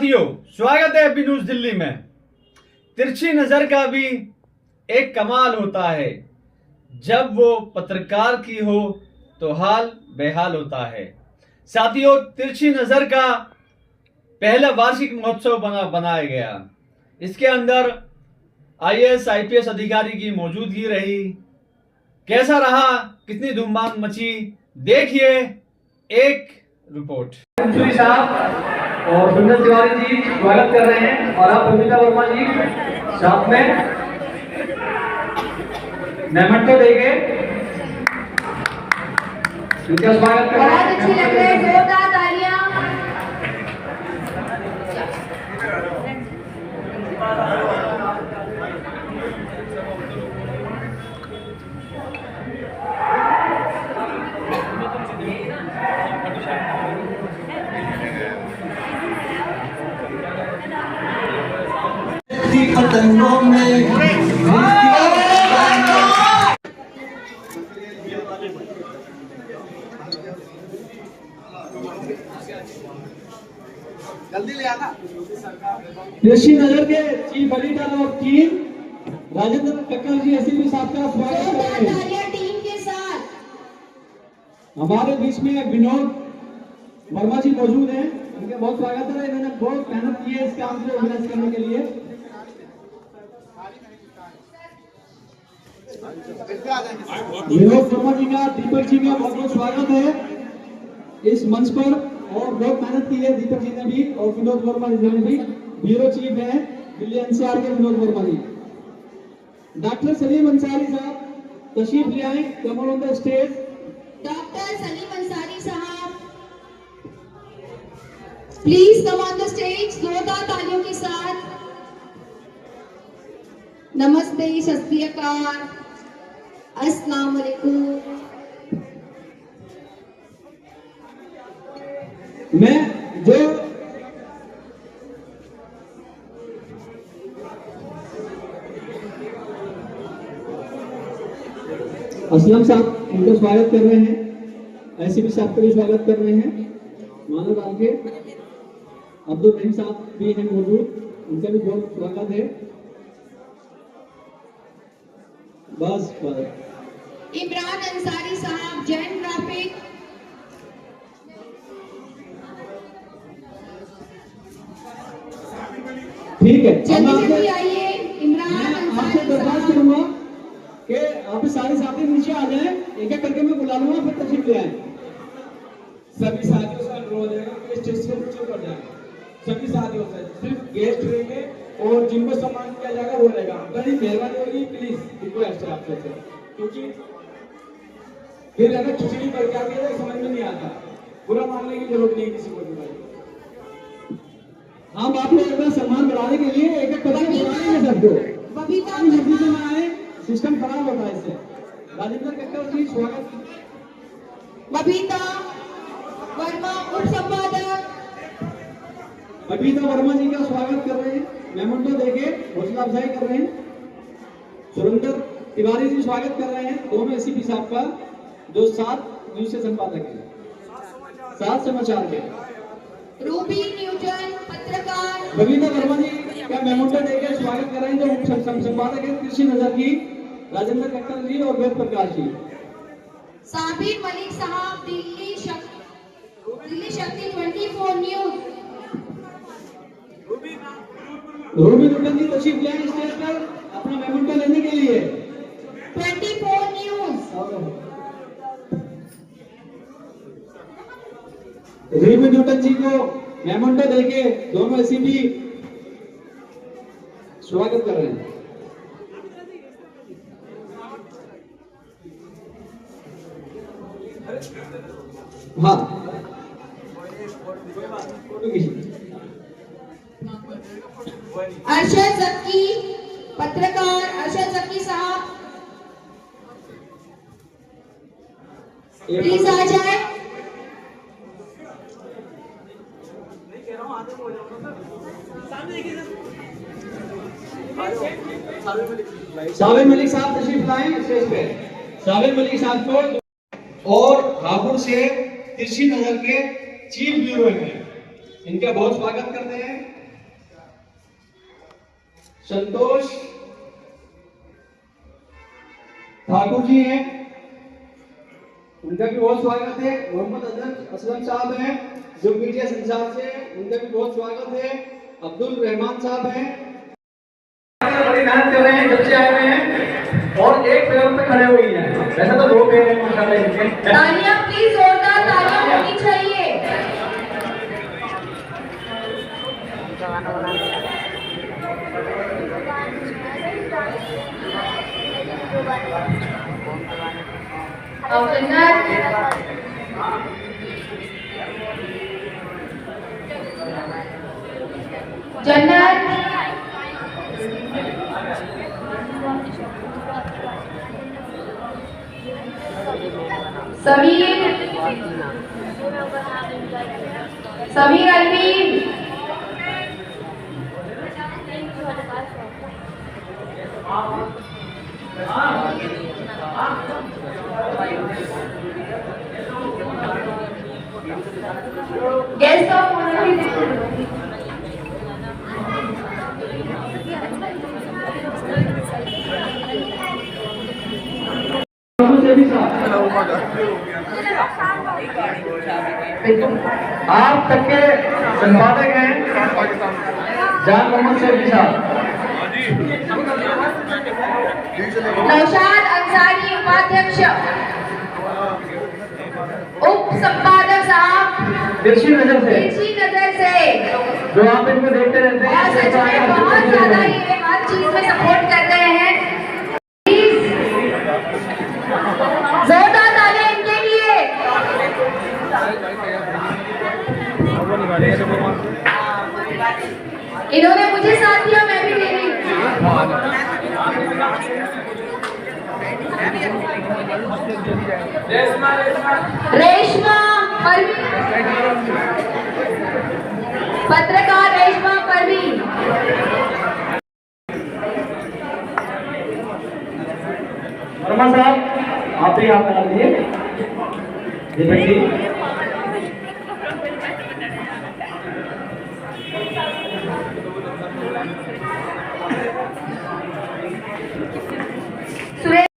साथियों, स्वागत है अभी न्यूज दिल्ली में। तिरछी नजर का भी एक कमाल होता है, जब वो पत्रकार की हो तो हाल बेहाल होता है। साथियों, तिरछी नजर का पहला वार्षिक महोत्सव बनाया गया। इसके अंदर आईएएस आईपीएस अधिकारी की मौजूदगी रही। कैसा रहा, कितनी धूमधाम मची, देखिए एक रिपोर्ट। साहब और सुंदर तिवारी जी स्वागत कर रहे हैं, और आप बबीता वर्मा जी साथ में मेमेंटो देंगे, इनका स्वागत कर रहे हैं। बहुत अच्छी लग रही है, जोरदार तालियां। पतंगों में जल्दी ले आना। तिरछी नजर के चीफ एडिटर और टीम राजेंद्र कक्कर जी एसीपी साहब का स्वागत करते हैं। टीम के साथ हमारे बीच में विनोद वर्मा जी मौजूद हैं, उनके बहुत स्वागत है। इन्होंने बहुत मेहनत की है इस काम को ऑर्गेनाइज करने के लिए। विनोद वर्मा जी का, दीपक जी का बहुत बहुत स्वागत है इस मंच पर, और बहुत मेहनत की है दीपक जी ने भी और विनोद वर्मा जी ने भी। ब्यूरो चीफ है दिल्ली एनसीआर के विनोद वर्मा जी। डॉक्टर सलीम अंसारी साहब तशरीफ ले आए, come on the stage. Doctor Salim Ansari साहब please come on the stage, जोरदार तालियों के साथ। नमस्ते, सत श्री अकाल, अस्सलाम वालेकुम। मैं जो असलम साहब उनका स्वागत कर रहे हैं, एसीपी साहब का भी स्वागत कर रहे हैं। मानव डाल के अब्दुल रहीम साहब भी हैं मौजूद, उनका भी बहुत स्वागत है। बस इमरान अंसारी साहब जैन ग्राफिक, ठीक है। जल्दी जल्दी आइए। इमरान आपसे अंसारी दरख्वास्त साहब करूंगा कि आप सारे साथी नीचे आ जाएं, एक एक करके मैं बुला लूंगा, फिर तशरीफ ले आए। सभी साथियों से अनुरोध है कि स्टेज से नीचे उतर जाएं। सभी साथियों से सिर्फ गेस्ट रहेंगे और जिनको सम्मान किया जाएगा वो रहेगा। बड़ी मेहरबानी होगी, प्लीज रिक्वेस्ट है आपसे, क्योंकि फिर अगर खिचड़ी करके आ गया तो समझ में नहीं आता। बुरा मानने की जरूरत नहीं किसी को भी। हम आप लोग अपना सम्मान बढ़ाने के लिए एक एक करके बुलाएंगे सबको। बबीता जल्दी से ना आए, सिस्टम खराब होता है इससे। राजेंद्र कक्कर जी स्वागत। बबीता वर्मा उप संपादक, बबीता वर्मा जी का स्वागत कर रहे हैं, मेमेंटो देके हौसला अफजाई कर रहे हैं। सुरेंद्र तिवारी जी स्वागत कर रहे हैं, दोनों एसीपी साहब का, जो 7 न्यूज से संपादक है, 7 समाचार के। रूबी न्यूटन पत्रकार, बबीता वर्मा जी का मेमेंटो देके स्वागत कर रहे हैं, जो मुख्य संपादक है तिरछी नजर की, राजेंद्र कक्कर जी और वेद प्रकाश जी। साबिर मलिक साहब दिल्ली शक्ति 24 न्यूज, रूबी न्यूटन जी तशरीफ ले आए स्टेज पर अपना मेमेंटो लेने के लिए। 24 न्यूज, रूबी न्यूटन जी को मेमेंटो देके दोनों एसीपी स्वागत कर रहे हैं। हाँ, अरशद जक्की पत्रकार, अरशद जक्की साहब प्लीज आ जाए। साबिर मलिक साहब तशरीफ लाएं स्टेज पे। साबिर मलिक साहब को और हापुड़ से तिरछी नजर के चीफ ब्यूरो हैं, इनका बहुत स्वागत करते हैं। संतोष ठाकुर जी हैं, उनका भी बहुत स्वागत है। मोहम्मद असलम साहब हैं जो मीडिया संसार से, उनका भी बहुत स्वागत है। अब्दुल रहमान साहब हैं, बड़ी मेहनत कर रहे हैं, जब से आए हुए हैं और एक पैर पे खड़े हुए हैं। वैसे तो दो पैर हैं माशाल्लाह इनके। तालियां प्लीज, जोरदार तालियां होनी चाहिए। जन्नत समीर अलवीन, गेस्ट ऑफ आप तक के संपादक हैं जान मोहम्मद शेखी साहब। नौशाद अंसारी उपाध्यक्ष, उप संपादक साहब तिरछी नजर से जो आप इनको देखते रहते हैं, और सच में बहुत ज्यादा ये हर चीज में सपोर्ट कर रहे हैं। प्लीज जोरदार तालियां इनके लिए। इन्होंने मुझे साथ दिया, मैं भी दे रही रेशमा पत्रकार रेशमा परवीन। वर्मा साहब आप ही आप बता दीजिए। दीपक जी सुरेश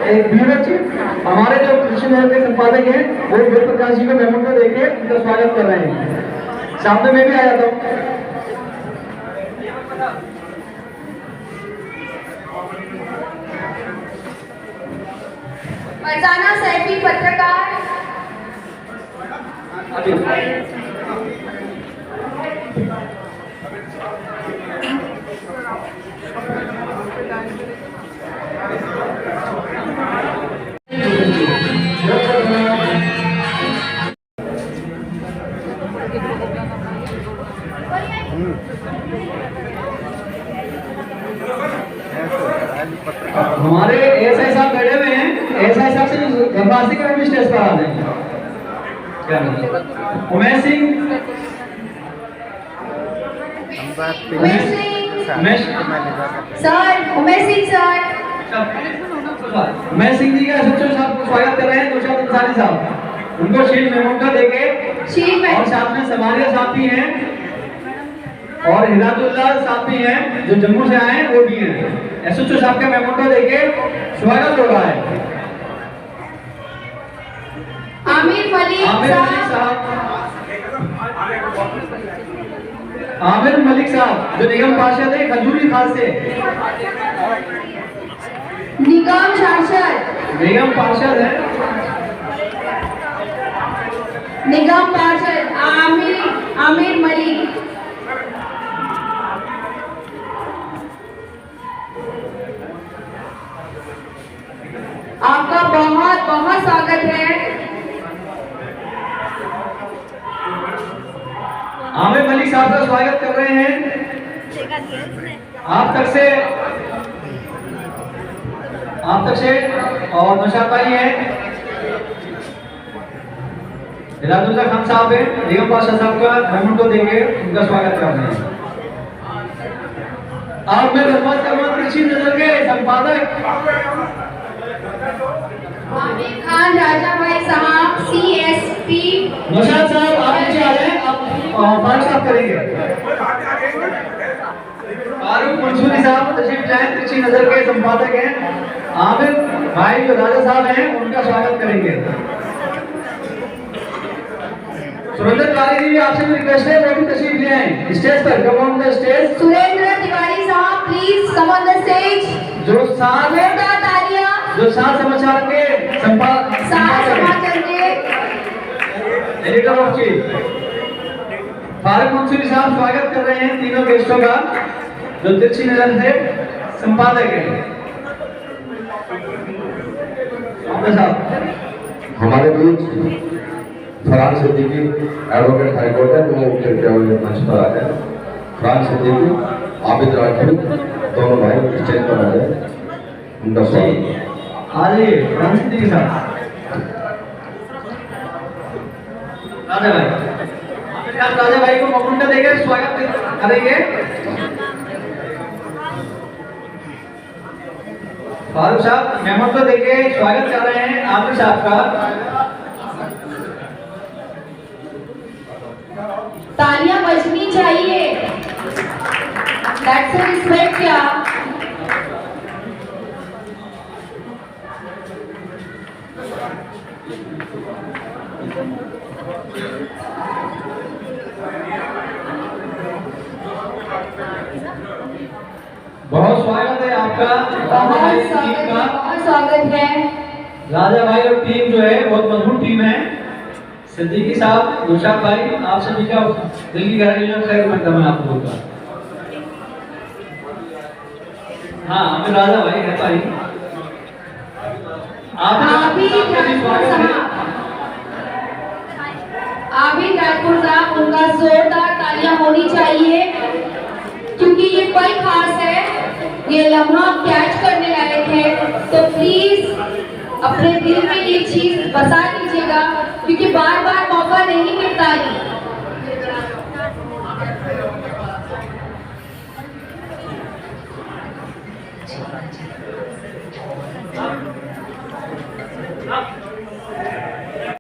एक ब्यूरो चीफ हमारे जो कृषि विभाग के संपादक हैं वो वेद प्रकाश जी को मेमो को देके उनका स्वागत कर रहे हैं। सामने में भी आ जाता हूँ। फरजाना सैफी पत्रकार। हमारे एसआई साहब बैठे हुए हैं, एसआई साहब से घरवासी का भी स्टेज पर आ जाएंगे। क्या उमेश सिंह सर, उमेश सिंह सर, उमेश सिंह जी का सचिव साहब को स्वागत कर रहे हैं। नौशाद अंसारी साहब उनको शील्ड मेमो देके शील्ड में और साथ में समारिया साहब भी हैं और हिदायतुल्लाह साहब भी हैं जो जम्मू से आए हैं, वो भी हैं। एसएचओ साहब का मेमो देके स्वागत हो रहा है। आमिर मलिक साहब जो निगम पार्षद है खजूरी खास से। निगम पार्षद है निगम पार्षद आमिर मलिक। आपका बहुत बहुत स्वागत है। आमिर मलिक साहब का स्वागत कर रहे हैं। आप तक से और नौशाद भाई हैं, हिदायतुल्लाह खान साहब हैं, निगम पार्षद साहब का मेमो देंगे, उनका स्वागत कर रहे हैं। आप में धन्यवाद करना कृषि नजर के संपादक आमिर खान राजा भाई साहब CSP। नौशाद साहब आप नीचे आ जाए, आप फाइल साफ करेंगे। फारूक मंसूरी साहब तशरीफ लाए, तिरछी नजर के संपादक हैं। आमिर भाई जो राजा साहब हैं उनका स्वागत करेंगे। सुरेंद्र तिवारी जी भी आपसे भी रिक्वेस्ट है, वो भी तशरीफ ले आए स्टेज पर। Come on the stage. Surendra Tiwari साहब please come on the stage. जो साथ जोरदार तालियां। जो साथ समाचार के साथ समाचार के editor of chief Farooq Mansuri साहब स्वागत कर रहे हैं तीनों गेस्टों का जो तिरछी नजर से संपादक है। हमारे बीच Farhan Siddiqui advocate high court है, वो कृपया मंच पर आ जाए। फरहान सिद्दीकी, आबिद राठी, दोनों भाई स्टेज पर आ जाए, उनका स्वागत। आ जाइए फरहान सिद्दीकी साहब। राजा भाई आप राजा भाई को मकुंडा देकर स्वागत करेंगे। फारूक साहब मेहमान को देके स्वागत कर रहे हैं आमिर साहब का। तालियां बजनी चाहिए। That's a respect क्या? बहुत स्वागत है आपका राजा भाई की टीम का। बहुत स्वागत है। राजा भाई और टीम जो है बहुत मजबूत टीम है। सिद्दीकी साहब, गुलशाद भाई, आप सभी का दिल की गहराई में खैर मकदम है आप लोगों का। हाँ हमें राजा भाई है भाई। आबिद राजपुर साहब, उनका जोरदार तालियां होनी चाहिए क्योंकि ये पल खास है, ये लम्हा कैच करने लायक है। तो प्लीज अपने दिल में ये चीज बसा लीजिएगा क्योंकि बार बार मौका नहीं मिलता है।